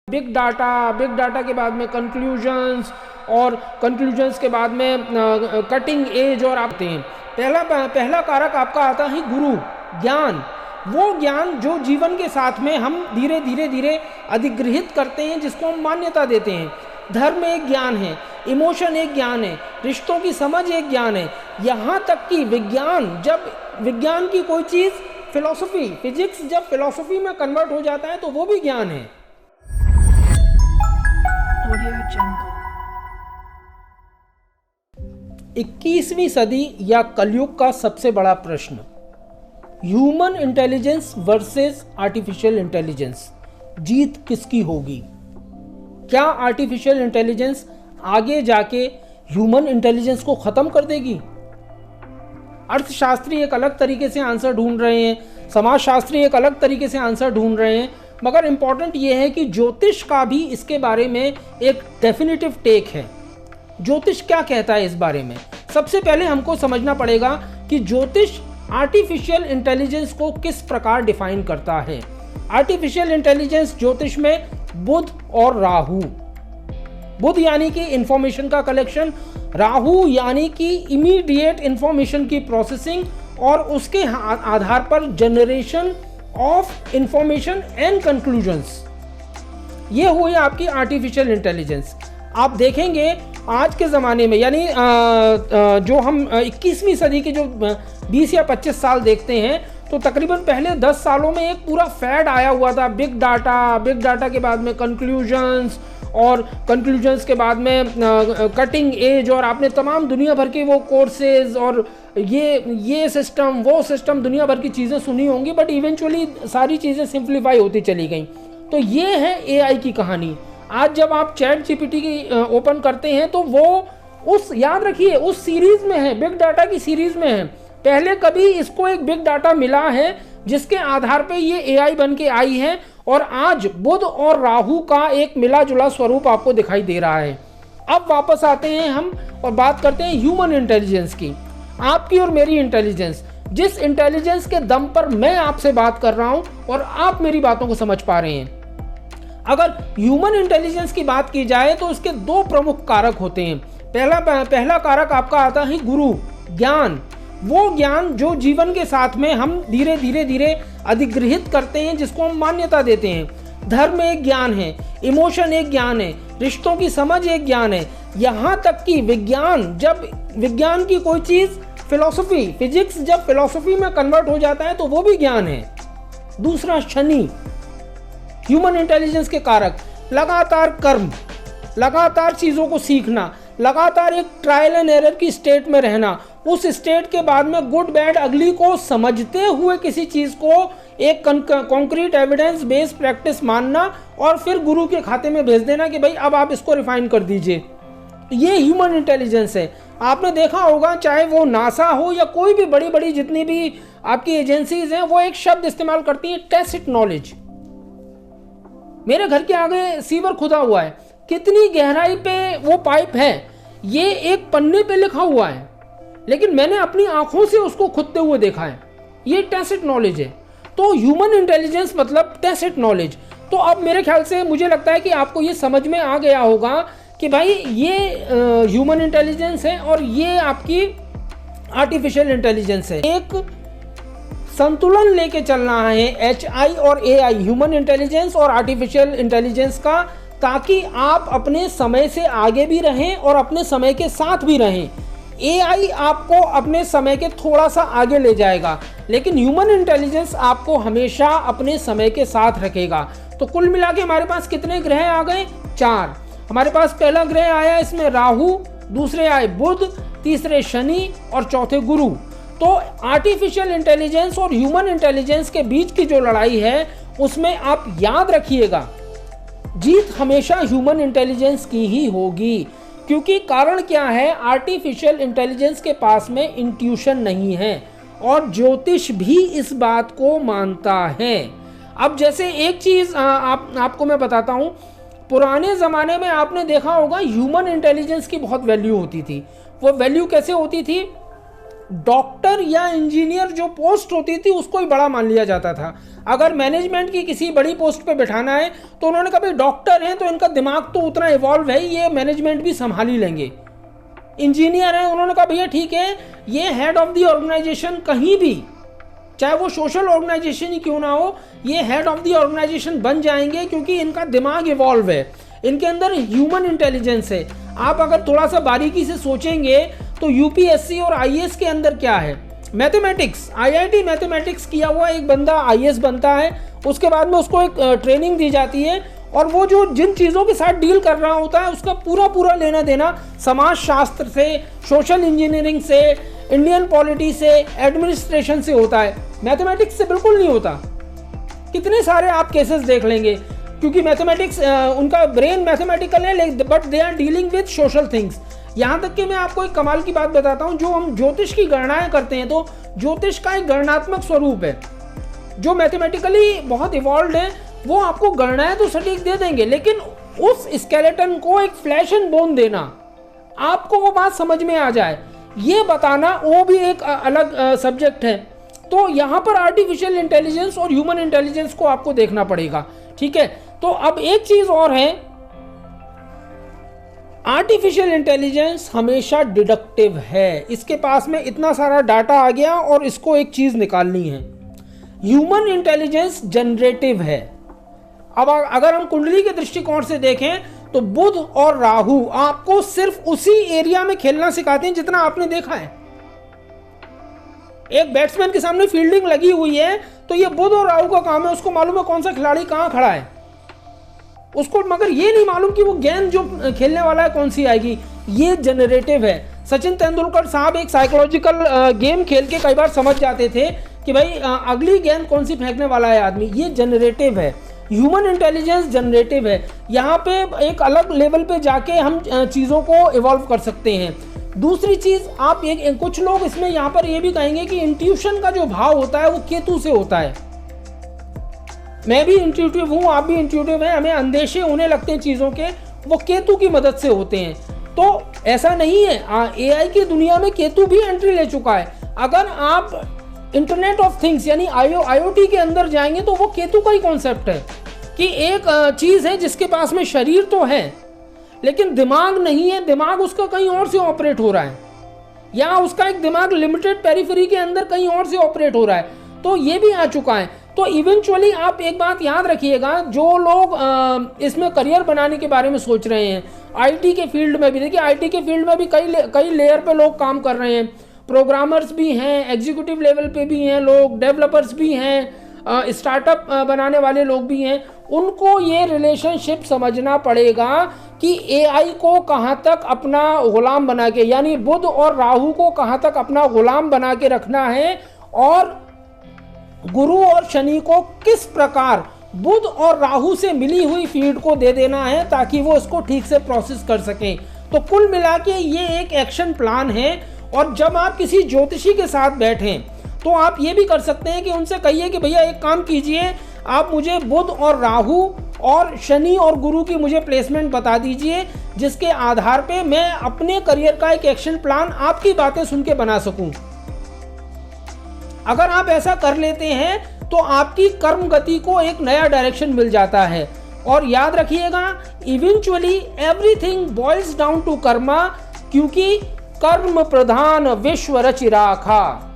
Big data के बाद में कंक्लूजन्स और कंक्लूजन्स के बाद में कटिंग एज और आते हैं। पहला कारक आपका आता है गुरु ज्ञान। वो ज्ञान जो जीवन के साथ में हम धीरे धीरे अधिग्रहित करते हैं, जिसको हम मान्यता देते हैं। धर्म एक ज्ञान है, इमोशन एक ज्ञान है, रिश्तों की समझ एक ज्ञान है, यहाँ तक कि विज्ञान की कोई चीज़ फिलॉसफी फिजिक्स जब फिलॉसफी में कन्वर्ट हो जाता है तो वो भी ज्ञान है। 21वीं सदी या कलयुग का सबसे बड़ा प्रश्न, human intelligence versus artificial intelligence, जीत किसकी होगी? क्या आर्टिफिशियल इंटेलिजेंस आगे जाके ह्यूमन इंटेलिजेंस को ख़त्म कर देगी? अर्थशास्त्री एक अलग तरीके से आंसर ढूंढ रहे हैं, समाजशास्त्री एक अलग तरीके से आंसर ढूंढ रहे हैं, मगर इम्पॉर्टेंट ये है कि ज्योतिष का भी इसके बारे में एक डेफिनेटिव टेक है। ज्योतिष क्या कहता है इस बारे में? सबसे पहले हमको समझना पड़ेगा कि ज्योतिष आर्टिफिशियल इंटेलिजेंस को किस प्रकार डिफाइन करता है। आर्टिफिशियल इंटेलिजेंस ज्योतिष में बुध और राहु, बुध यानी कि इंफॉर्मेशन का कलेक्शन, राहु यानी कि इमीडिएट इंफॉर्मेशन की प्रोसेसिंग और उसके आधार पर generation of information and conclusions. ये हुई आपकी आर्टिफिशियल इंटेलिजेंस। आप देखेंगे आज के ज़माने में, यानी जो हम 21वीं सदी के जो 20 या 25 साल देखते हैं, तो तकरीबन पहले 10 सालों में एक पूरा फैड आया हुआ था बिग डाटा के बाद में कंक्लूजन्स और कंक्लूजन्स के बाद में कटिंग एज, और आपने तमाम दुनिया भर के वो कोर्सेज और ये सिस्टम वो सिस्टम दुनिया भर की चीज़ें सुनी होंगी, बट इवेंचुअली सारी चीज़ें सिंप्लीफाई होती चली गई। तो ये है एआई की कहानी। आज जब आप चैट जीपीटी की ओपन करते हैं तो वो याद रखिए उस सीरीज़ में है, बिग डाटा की सीरीज़ में है। पहले कभी इसको एक बिग डाटा मिला है जिसके आधार पे ये एआई बन के आई है, और आज बुध और राहु का एक मिला जुला स्वरूप आपको दिखाई दे रहा है। अब वापस आते हैं हम और बात करते हैं ह्यूमन इंटेलिजेंस की, आपकी और मेरी इंटेलिजेंस, जिस इंटेलिजेंस के दम पर मैं आपसे बात कर रहा हूं और आप मेरी बातों को समझ पा रहे हैं। अगर ह्यूमन इंटेलिजेंस की बात की जाए तो इसके दो प्रमुख कारक होते हैं। पहला कारक आपका आता है गुरु ज्ञान। वो ज्ञान जो जीवन के साथ में हम धीरे धीरे अधिग्रहित करते हैं, जिसको हम मान्यता देते हैं। धर्म एक ज्ञान है, इमोशन एक ज्ञान है, रिश्तों की समझ एक ज्ञान है, यहाँ तक कि विज्ञान की कोई चीज़ फिलॉसफी फिजिक्स जब फिलॉसफी में कन्वर्ट हो जाता है तो वो भी ज्ञान है। दूसरा शनि, ह्यूमन इंटेलिजेंस के कारक, लगातार कर्म, लगातार चीज़ों को सीखना, लगातार एक ट्रायल एंड एरर की स्टेट में रहना, उस स्टेट के बाद में गुड बैड अगली को समझते हुए किसी चीज़ को एक कॉन्क्रीट एविडेंस बेस्ड प्रैक्टिस मानना और फिर गुरु के खाते में भेज देना कि भाई अब आप इसको रिफाइन कर दीजिए। ये ह्यूमन इंटेलिजेंस है। आपने देखा होगा, चाहे वो नासा हो या कोई भी बड़ी जितनी भी आपकी एजेंसीज हैं, वो एक शब्द इस्तेमाल करती हैं, टैसिट नॉलेज। मेरे घर के आगे सीवर खुदा हुआ है, कितनी गहराई पे वो पाइप है ये एक पन्ने पे लिखा हुआ है, लेकिन मैंने अपनी आंखों से उसको खुदते हुए देखा है। ये टैसिट नॉलेज है। तो ह्यूमन इंटेलिजेंस मतलब टैसिट नॉलेज। तो अब मेरे ख्याल से मुझे लगता है कि आपको ये समझ में आ गया होगा कि भाई ये ह्यूमन इंटेलिजेंस है और ये आपकी आर्टिफिशियल इंटेलिजेंस है। एक संतुलन लेके चलना है HI और AI, ह्यूमन इंटेलिजेंस और आर्टिफिशियल इंटेलिजेंस का, ताकि आप अपने समय से आगे भी रहें और अपने समय के साथ भी रहें। AI आपको अपने समय के थोड़ा सा आगे ले जाएगा, लेकिन ह्यूमन इंटेलिजेंस आपको हमेशा अपने समय के साथ रखेगा। तो कुल मिला के हमारे पास कितने ग्रह आ गए? 4। हमारे पास पहला ग्रह आया इसमें राहु, दूसरे आए बुध, तीसरे शनि और चौथे गुरु। तो आर्टिफिशियल इंटेलिजेंस और ह्यूमन इंटेलिजेंस के बीच की जो लड़ाई है उसमें आप याद रखिएगा, जीत हमेशा ह्यूमन इंटेलिजेंस की ही होगी। क्योंकि कारण क्या है? आर्टिफिशियल इंटेलिजेंस के पास में इंट्यूशन नहीं है, और ज्योतिष भी इस बात को मानता है। अब जैसे एक चीज़ आपको मैं बताता हूँ, पुराने ज़माने में आपने देखा होगा ह्यूमन इंटेलिजेंस की बहुत वैल्यू होती थी। वो वैल्यू कैसे होती थी? डॉक्टर या इंजीनियर जो पोस्ट होती थी उसको ही बड़ा मान लिया जाता था। अगर मैनेजमेंट की किसी बड़ी पोस्ट पे बैठाना है तो उन्होंने कहा भाई डॉक्टर हैं तो इनका दिमाग तो उतना इवॉल्व है, ये मैनेजमेंट भी संभाल ही लेंगे। इंजीनियर हैं, उन्होंने कहा भैया ठीक है, ये हेड ऑफ द ऑर्गेनाइजेशन कहीं भी, चाहे वो सोशल ऑर्गेनाइजेशन ही क्यों ना हो, ये हेड ऑफ द ऑर्गेनाइजेशन बन जाएंगे क्योंकि इनका दिमाग इवॉल्व है, इनके अंदर ह्यूमन इंटेलिजेंस है। आप अगर थोड़ा सा बारीकी से सोचेंगे तो यूपीएससी और आईएएस के अंदर क्या है, मैथमेटिक्स, आईआईटी मैथमेटिक्स किया हुआ एक बंदा आईएएस बनता है, उसके बाद में उसको एक ट्रेनिंग दी जाती है और वो जो जिन चीज़ों के साथ डील कर रहा होता है उसका पूरा लेना देना समाज शास्त्र से, सोशल इंजीनियरिंग से, इंडियन पॉलिटी से, एडमिनिस्ट्रेशन से होता है, मैथमेटिक्स से बिल्कुल नहीं होता। कितने सारे आप केसेस देख लेंगे, क्योंकि मैथमेटिक्स उनका ब्रेन मैथमेटिकल है but they are dealing with social things. यहाँ तक कि मैं आपको एक कमाल की बात बताता हूँ, जो हम ज्योतिष की गणनाएं करते हैं तो ज्योतिष का एक गणनात्मक स्वरूप है। जो मैथमेटिकली बहुत इवॉल्व है वो आपको गणनाएं तो सटीक दे देंगे, लेकिन उस स्केलेटन को एक फ्लैश एंड बोन देना, आपको वो बात समझ में आ जाए, ये बताना वो भी एक अलग सब्जेक्ट है। तो यहाँ पर आर्टिफिशियल इंटेलिजेंस और ह्यूमन इंटेलिजेंस को आपको देखना पड़ेगा, ठीक है। तो अब एक चीज और है, आर्टिफिशियल इंटेलिजेंस हमेशा डिडक्टिव है, इसके पास में इतना सारा डाटा आ गया और इसको एक चीज निकालनी है। ह्यूमन इंटेलिजेंस जनरेटिव है। अब अगर हम कुंडली के दृष्टिकोण से देखें तो बुध और राहु आपको सिर्फ उसी एरिया में खेलना सिखाते हैं जितना आपने देखा है। एक बैट्समैन के सामने फील्डिंग लगी हुई है तो ये बुध और राहु का काम है, उसको मालूम है कौन सा खिलाड़ी कहां खड़ा है उसको, मगर ये नहीं मालूम कि वो गेंद जो खेलने वाला है कौन सी आएगी। ये जनरेटिव है। सचिन तेंदुलकर साहब एक साइकोलॉजिकल गेम खेल के कई बार समझ जाते थे कि भाई अगली गेंद कौन सी फेंकने वाला है आदमी। ये जनरेटिव है। ह्यूमन इंटेलिजेंस जनरेटिव है। यहाँ पे एक अलग लेवल पे जाके हम चीज़ों को इवॉल्व कर सकते हैं। दूसरी चीज़ आप कुछ लोग इसमें यहाँ पर ये भी कहेंगे कि इंट्यूशन का जो भाव होता है वो केतु से होता है। मैं भी इंट्यूटिव हूँ, आप भी इंट्यूटिव हैं, हमें अंदेशे होने लगते हैं चीज़ों के, वो केतु की मदद से होते हैं। तो ऐसा नहीं है, एआई की दुनिया में केतु भी एंट्री ले चुका है। अगर आप इंटरनेट ऑफ थिंग्स यानी IoT के अंदर जाएंगे तो वो केतु का ही कॉन्सेप्ट है कि एक चीज़ है जिसके पास में शरीर तो है लेकिन दिमाग नहीं है, दिमाग उसका कहीं और से ऑपरेट हो रहा है, या उसका एक दिमाग लिमिटेड पेरिफेरी के अंदर कहीं और से ऑपरेट हो रहा है। तो ये भी आ चुका है। तो इवेंचुअली आप एक बात याद रखिएगा, जो लोग इसमें करियर बनाने के बारे में सोच रहे हैं, आईटी के फील्ड में भी, देखिए आईटी के फील्ड में भी कई लेयर पे लोग काम कर रहे हैं, प्रोग्रामर्स भी हैं, एग्जीक्यूटिव लेवल पे भी हैं लोग, डेवलपर्स भी हैं, स्टार्टअप बनाने वाले लोग भी हैं। उनको ये रिलेशनशिप समझना पड़ेगा कि एआई को कहाँ तक अपना गुलाम बना के, यानी बुध और राहु को कहाँ तक अपना गुलाम बना के रखना है, और गुरु और शनि को किस प्रकार बुध और राहु से मिली हुई फीड को दे देना है ताकि वो इसको ठीक से प्रोसेस कर सकें। तो कुल मिला के ये एक एक्शन प्लान है। और जब आप किसी ज्योतिषी के साथ बैठें तो आप ये भी कर सकते हैं कि उनसे कहिए कि भैया एक काम कीजिए, आप मुझे बुध और राहु और शनि और गुरु की मुझे प्लेसमेंट बता दीजिए, जिसके आधार पे मैं अपने करियर का एक एक्शन प्लान आपकी बातें सुन के बना सकूं। अगर आप ऐसा कर लेते हैं तो आपकी कर्म गति को एक नया डायरेक्शन मिल जाता है। और याद रखिएगा, eventually everything boils down to karma, क्योंकि कर्म प्रधान विश्व रचि राखा।